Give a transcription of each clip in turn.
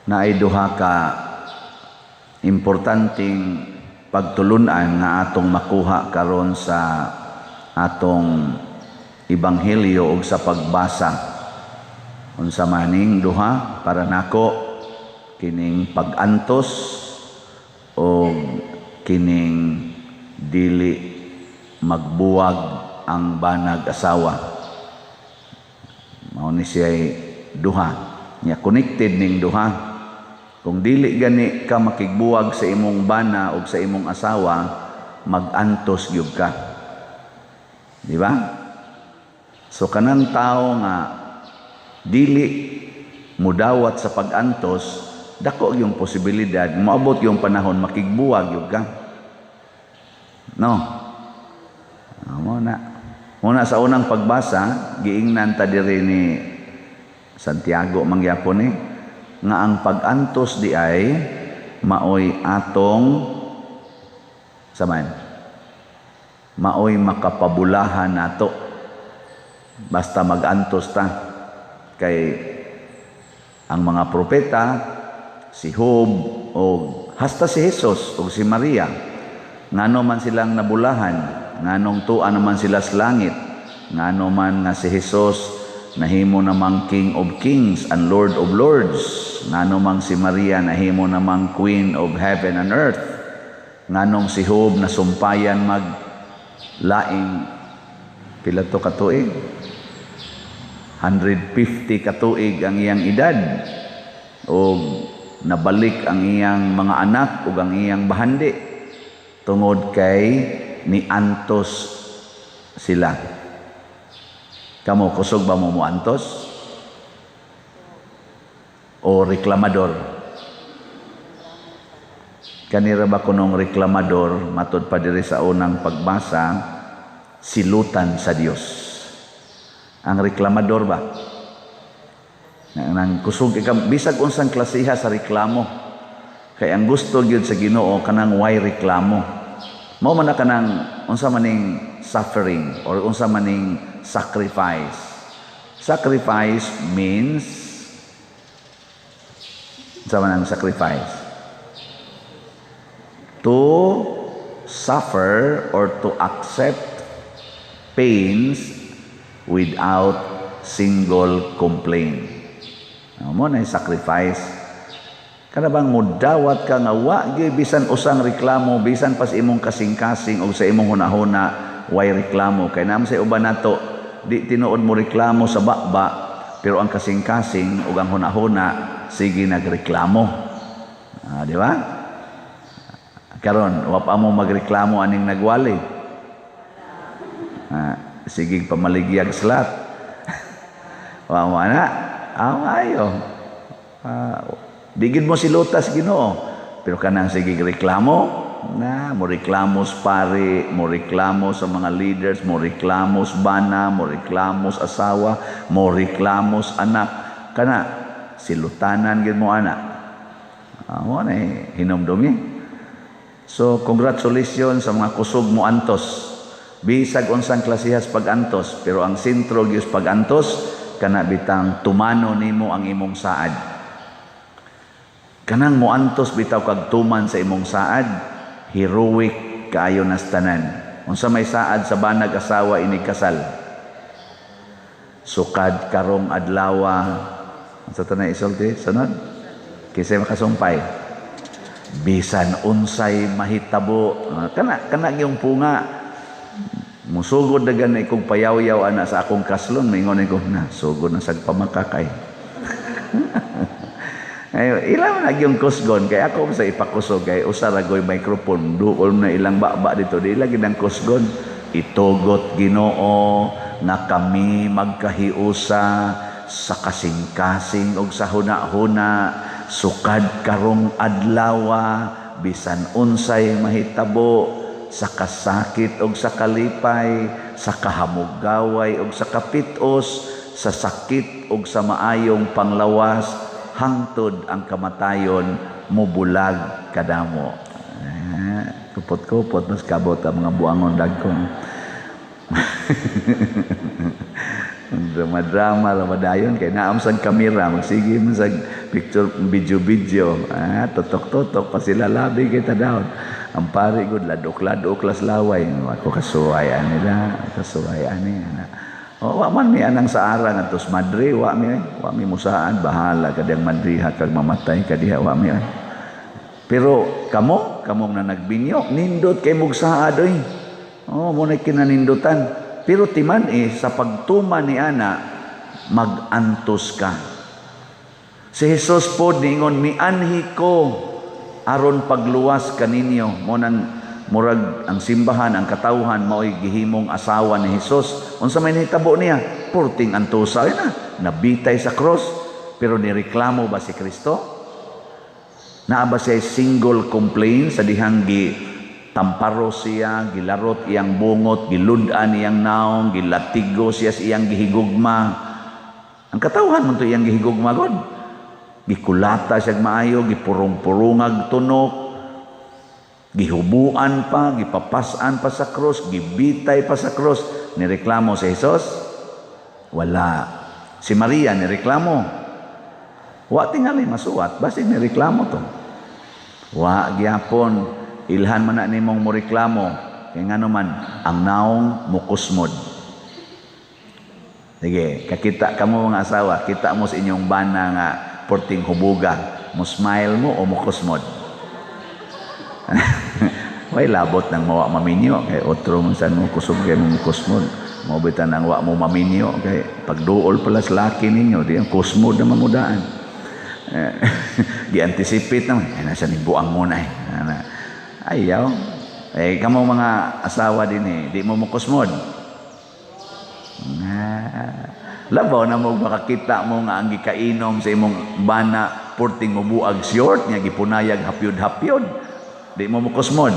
na ay duha ka importanteng pagtulunan nga atong makuha karon sa atong ebanghelyo ug sa pagbasa. Unsa maning duha para nako kining pag-antos o kining dili magbuwag ang banag asawa. Mao ni siya duha. Nya connected ning duha. Kung dili gani ka makigbuwag sa imong bana o sa imong asawa, mag-antos gyud ka. Di ba? So kanang tao nga dili mudawat sa pag-antos, dako yung posibilidad maabot yung panahon makigbuwag gyud ka. No. Muna sa unang pagbasa, giingnan ta diri ni Santiago mangyapon ni nga ang pag-antos di ay maoy atong saman maoy makapabulahan nato basta mag-antos ta. Kay ang mga propeta si Job o hasta si Jesus o si Maria ngano man silang nabulahan, nganong tuan naman sila sa langit, ngano man nga si Jesus nahimo namang King of Kings and Lord of Lords, ngano mang si Maria nahimo namang Queen of Heaven and Earth, nganong si Job nasumpayan mag laing pila to katuig 150 katuig ang iyang edad o nabalik ang iyang mga anak ug ang iyang bahandi tungod kay niantos sila. Kamu kusog ba mo muantos? O reklamador? Kanira ba kunong reklamador, matod pa diri sa unang pagbasa, silutan sa Dios. Ang reklamador ba? Nang kusog ikam, bisag unsang klasiha sa reklamo. Kay ang gusto gyud sa Ginoo kanang way reklamo. Mao man na kanang unsa maning suffering or unsa maning sacrifice. Sacrifice means sama ng sacrifice to suffer or to accept pains without single complaint. Mo na sacrifice. Kana bang mudawat ka nga wa gyud bisan usang reklamo, bisan pas imong kasing-kasing o sa imong hunahuna way reklamo. Kay naman sa uban nato di tinuod mo reklamo sa bakba, pero ang kasing-kasing ug ang hunahuna sige nagreklamo. Di ba? Karon wa pa mo magreklamo aning nagwali. Sige pamaligyag slat. Wa mo na. Ayo. Digid mo silutas Ginoo, pero kanang sige reklamo na mo reklamos pare, mo reklamo sa mga leaders, mo reklamos bana, mo reklamos asawa, mo reklamos anak, kana silutanan gid mo anak. Mo na hinumdumi. So congratulations sa mga kusog mo antos. Bisag unsang klasihas pag-antos, pero ang sentro gyud pag-antos kana bitang tumano nimo ang imong saad. Kanang mo antos bitaw kag tuman sa imong saad, heroic kaayo nas tanan. Unsa may saad sa banag asawa ini kasal. Sukad karong adlawa. Unsa tanay isulti? Sunod. Kisay makasumpay. Bisan unsay mahitabo. Kana yung punga. Musugod na ganay kong payaw-yaw ana sa akong kaslon. Maingon ko na, sugod na sagpamakakay. Ilang na yung kusgon kay ako sa ipakusog kay usa ra goy microphone duol na ilang baba dito di lagi nang kusgon itugot Ginoo na kami magkahiusa sa kasing-kasing og sa hunahuna sukad karong adlawa bisan unsay mahitabo sa kasakit og sa kalipay sa kahamugaway og sa kapitos sa sakit og sa maayong panglawas hangtod ang kamatayon mubulag kadamo. Kupot-kupot mas kabot ang mga buangon dagkong. Drama-drama lang madayon kay naam sa kamera magsige man sa picture video totok-totok pa sila labi kita daw ang pare gud ladok-ladok laslaway ako kasuwayan nila kasuwayan ni wa man mi anang sa ara ngadtos Madre wa mi musaan bahala kadang Madriha kag mamatay kadiha wa mi pero kamong na nagbinyo nindot kay mugsaad oy mo na kinanindutan. Pero timan sa pagtuman ni ana, mag-antos ka. Si Jesus po ningon, mianhi ko aron pagluwas kaninyo. Murag ang simbahan, ang katawhan, mao'y gihimong asawa ni Jesus. Unsa may nahitabo niya? Purting antosa na. Nabitay sa cross. Pero nireklamo ba si Kristo? Naa ba siya single complaint sa dihang tamparo siya, gilarot iyang bungot, giludan iyang naong, gilatigo siya sa iyang gihigugma. Ang katawhan mo ito iyang gihigugma god. Gikulata siya maayo, gipurong-purungag tunok, gihubuan pa, gipapasan pa sa cross, gibitay pa sa cross. Nireklamo si Jesus? Wala. Si Maria nireklamo? Wa tingali masuwat, basta nireklamo to. Wa gyapon. Ilhan man na nimong moreklamo kay ngano man ang naong mukusmod. Sige, kakita kamo mga asawa, kita mo sa inyong bana nga porting hubuga, mo smile mo o mukusmod. Way labot nang mawa maminyo kay otro man san mo kusog kay mo mukusmod. Mo bitan nang wa mo maminyo kay pagduol pala sa laki ninyo, di ang kusmod na mamudaan. Di-anticipate naman, nasa ni buang muna ayaw. Kamo mga asawa din di mo mukusmod. Labaw na mo makakita mo nga ang gikainom sa imong bana porting mo buag short nya gipunayag hapyod-hapyod. Di mo mukusmod.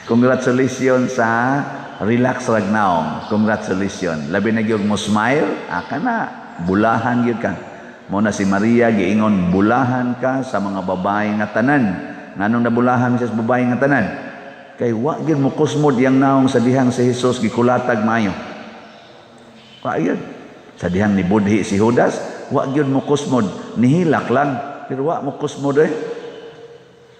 Congratulations sa relax ragnaong. Congratulations. Labi na gyud mo smile, kana bulahan gyud ka. Muna si Maria giingon bulahan ka sa mga babae nga tanan. Nganong nabulahan siya sa babae nga tanan? Kay wa gyud mo kusmod yang naong sa dihang si Jesus gikulatag maayo. Wa gyud. Sa dihang ni budhi si Judas, wa gyud mo kusmod, nihilak lang, pero wa mo kusmod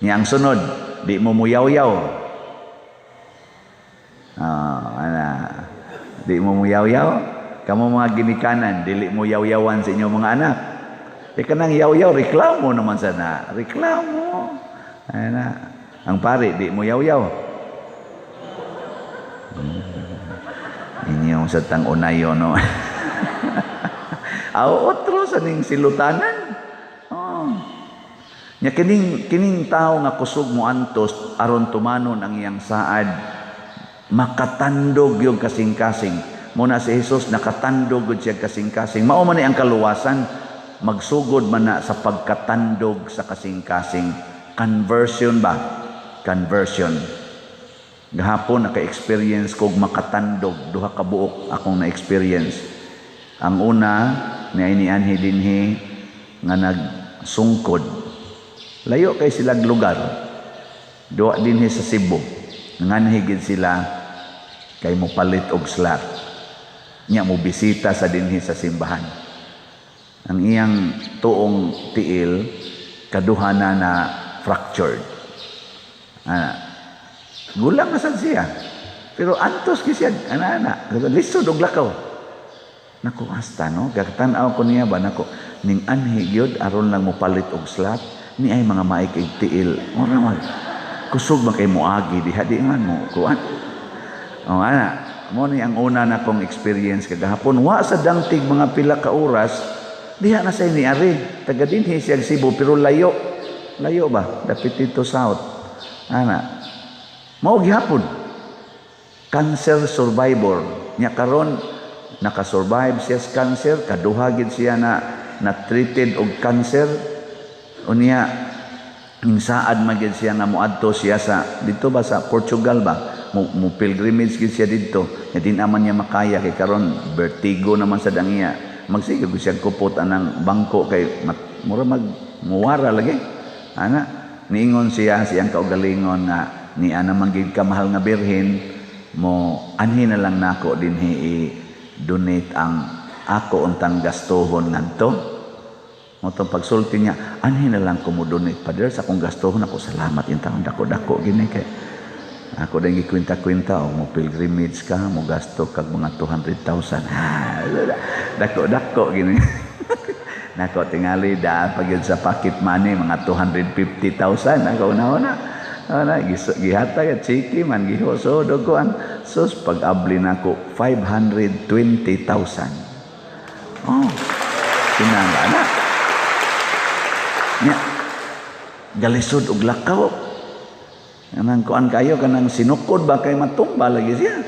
Ni ang sunod, di mo muyaw-yaw. Di mo muyaw-yaw. Kamu mga ginikanan, dili mo yaw-yawan sa inyong mga anak. Kanang yaw-yaw, reklamo naman sana. Reklamo. Ang pare, di mo yaw-yaw. Inyong sa tang unayo, no? Otro sa ning silutanan. Nya kining tao nga kusog mo antos, aron tumanon ang iyang saad, makatandog yung kasing-kasing. Muna si Jesus, nakatandog yun siya kasing-kasing. Mao man ang kaluwasan, magsugod man na sa pagkatandog sa kasing-kasing. Conversion ba? Conversion. Gahapon naka-experience kog makatandog, duha ka buok akong na-experience. Ang una ni inianhi dinhi nga nagsungkod. Layo kay silang lugar. Duha dinhi sa Cebu. Nganhigid sila kay mopalit og slot. Nya mo bisita sa dinhi sa simbahan. Ang iyang tuong tiil kaduha na fractured. Gulang na sad siya. Pero antos siya, ana lisod og lakaw. Naku hasta no, gagtan-aw ko niya ba nako ning anhi gyud aron lang mo palit og slot ni ay mga maikig tiil. Ora man. Kusog man kay moagi diha di man mo kuan. Mo ni ang una na kong experience kagahapon wa sa dangtig mga pila ka oras diha na say ni ari taga dinhi siya Cebu pero layo ba dapit dito south mao gihapon cancer survivor nya karon nakasurvive siya sa cancer kaduha gid siya na treated og cancer unya ning saad magid siya nga moadto siya sa dito ba sa Portugal ba mo pilgrimage gid siya dito nya din aman niya makaya kay karon vertigo naman sa dangiya magsige ko siya kupot anang bangko kay mura muwara lagi niingon siya siyang kaugalingon nga ni ana manggid ka mahal nga birhen mo anhi na lang nako dinhi i-donate ang ako untang gastuhon ngadto. Mo tong pagsulti niya, anhi na lang ko mo donate Father sa akong gastuhon. Ako salamat intang dako-dako gini kay ako dahil kwenta-kwenta o mo pilgrimage ka, mo gasto kag mga 200,000. Dako-dako gini. Nako tingali daan pag yun sa pocket money mga 250,000 ako una-una. Gihatag at chiki man gihusod ko ang sus pag-abli nako 520,000. Oh. Kinanga na. Nya galisod og lakaw. Kanang kuan kayo kanang sinukod ba kay matumba lagi siya.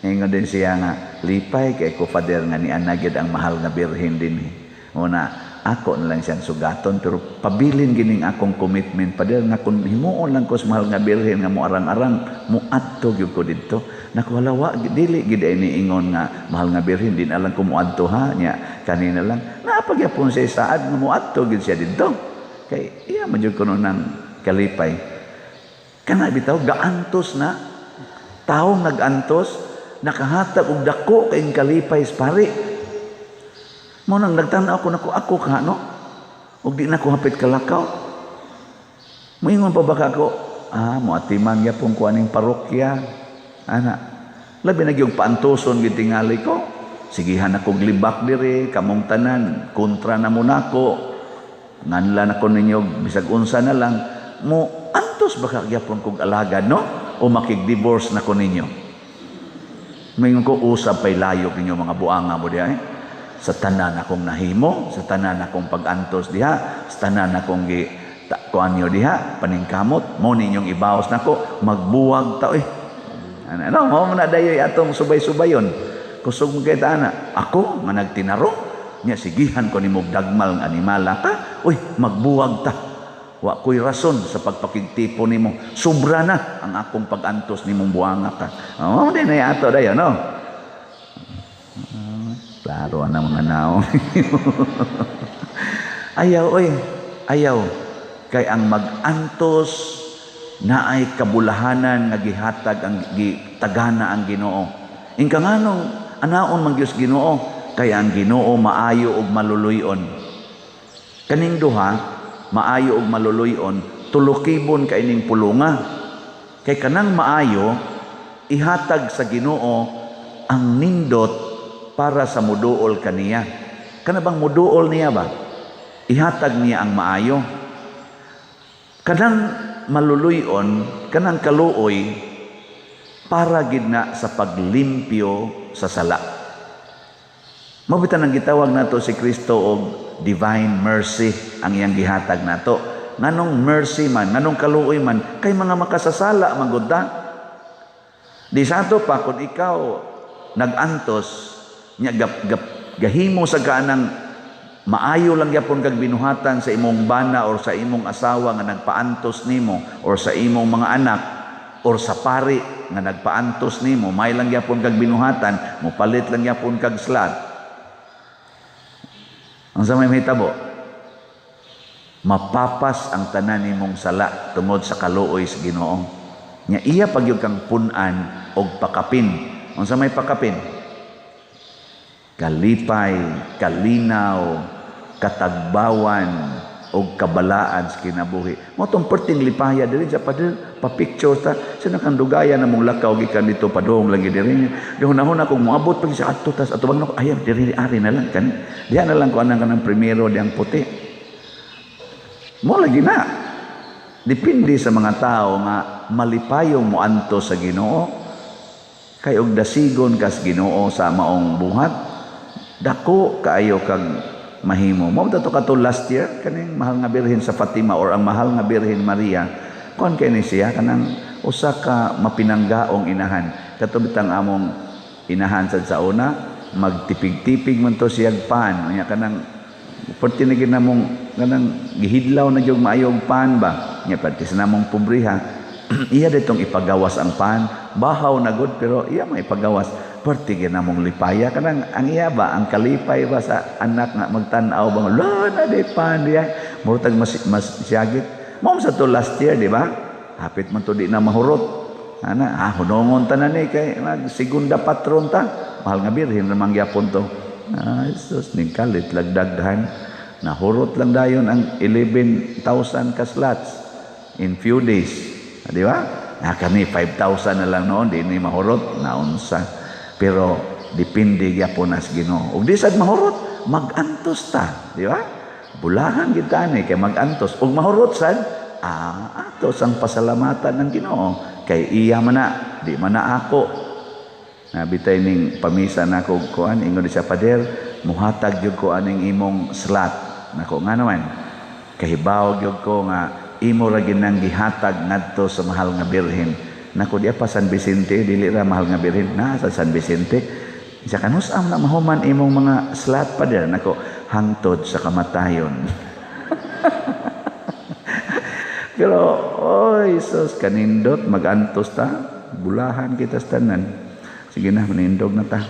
Ingon din siya nga lipay kay ko Father nga ni anagid ang mahal nga birhen din. Una ako na lang siyang sugaton pero pabilin gining akong commitment Father nga kun himuon lang ko sa mahal nga birhen nga mo arang-arang mo adto gyud ko didto. Nakuwalawa dili gid ni ingon nga mahal nga birhen din alang ko mo adto ha nya kanina lang napagyapon siya saad nga mo adto gid siya didto. Kay iya man jud kuno nang kalipay. Kana bitaw gaantos na taong nag-antos nakahatag og dako kay kalipay sa pari. Mo nang nagtanaw ako ka no. Og di na ko hapit kalakaw. Moingon pa baka ako, mo atiman gyapon ko aning parokya. Ana. Labi na gyud paantoson gid tingali ko. Sigihan ako glibak diri kamong tanan kontra na mo nako. Nganlan ako ninyo bisag unsa na lang mo antos baka gyapon kog alagad no o makig-divorce na ko ninyo. Moingon ko usab pay layok ninyo mga buanga mo diha sa tanan akong nahimo, sa tanan akong pag-antos diha, sa tanan akong kuan nyo diha, paningkamot, mo ninyong ibawas nako, magbuwag ta ano, mo na dayoy atong subay-subayon. Kusog mo kay ana, ako nga nagtinaro, nya sigihan ko nimo dagmal nga animala ka, magbuwag ta. Wa ko'y rason sa pagpakigtipo nimo. Sobra na ang akong pag-antos nimong buanga ka. Di na ato dayo, no? Klaro na mga naong. Ayaw. Kay ang mag-antos na ay kabulahanan nga gihatag ang gitagana ang Ginoo. Ingka nganong anaon man Dios Ginoo kay ang Ginoo maayo ug maluluyon. Kaning duha maayo ug maluluyon tulokibon kay ning pulunga. Kay kanang maayo ihatag sa Ginoo ang nindot para sa muduol kaniya. Kana bang muduol niya ba? Ihatag niya ang maayo. Kanang maluluyon, kanang kaluoy, para gid na sa paglimpyo sa sala. Mabitan ang gitawag nato si Kristo og divine mercy ang iyang gihatag nato. Nganong mercy man, nganong kaluoy man, kay mga makasasala magud ta. Di sa ato pa kung ikaw nag-antos nya gahimo sa kanang maayo lang gyapon kag binuhatan sa imong bana or sa imong asawa nga nagpaantos nimo or sa imong mga anak or sa pari nga nagpaantos nimo may lang gyapon kag binuhatan mo palit lang gyapon kag slot ang sa may mahitabo mapapas ang tanan nimong sala tungod sa kaluoy sa Ginoo nya iya pagyud kang pun-an og pakapin unsa may pakapin kalipay, kalinaw, katagbawan, o kabalaan sa kinabuhi. Mo itong perting lipaya diri sa pa-picture ta. Sino kang dugaya na mong lakaw gikan dito padong lagi diri. Gahuna-huna kung moabot pag sa ato tas ato bang ayaw diri ari na lang kan. Diyan na lang ko anang kanang primero diyang puti. Mo lagi na. Depende sa mga tao nga malipayong moanto sa Ginoo. Kay og dasigon kas Ginoo sa maong buhat. Dako kaayo kag mahimo. Mao to kato last year kaning mahal nga birhen sa Fatima or ang mahal nga birhen Maria. Kon kay ni siya kanang usa ka mapinanggaong inahan. Katubitang among inahan sad sa una magtipig-tipig man to siyag pan. Nya kanang perti na ginamong kanang gihidlaw na jud maayong pan ba. Nya perti sa namong pobriha. Iya ditong ipagawas ang pan. Bahaw na gud pero iya may ipagawas. Perti ginamong lipaya kanang ang iya ba ang kalipay ba sa anak nga magtan-aw bang la na di pan diay murtag mas siyagit mo sa to last year di ba hapit man to di na mahurot Ana, hunongon tanan ni kay segunda patron ta. Mahal nga birhen namang gyapon to. Sus, ning kalit lagdaghan. Nahurot lang dayon ang 11,000 ka slots in few days. Di ba? Kami 5,000 na lang noon, di ni mahurot, naunsa. Pero dipindi gyapon as Ginoo. Ug di sad mahurot, magantos ta, di ba? Bulahan kita ni kay magantos. Ug mahurot sad, atos ang pasalamatan ng Ginoo. Kay iya man na, di man na ako. Nabitay ning pamisa nako kuan ingon di sa pader, muhatag gyud ko aning imong slot. Nako nga naman. Kahibaw gyud ko nga imo ra ginang gihatag ngadto sa mahal nga birhen. Nako di pa San Vicente, dili ra mahal nga birhen na sa San Vicente. Sa kanus-am na mahuman imong mga slot pader. Nako hangtod sa kamatayon. Pero, oy, sus, kanindot, magantos ta. Bulahan kita sa tanan. Sige na, manindog na ta.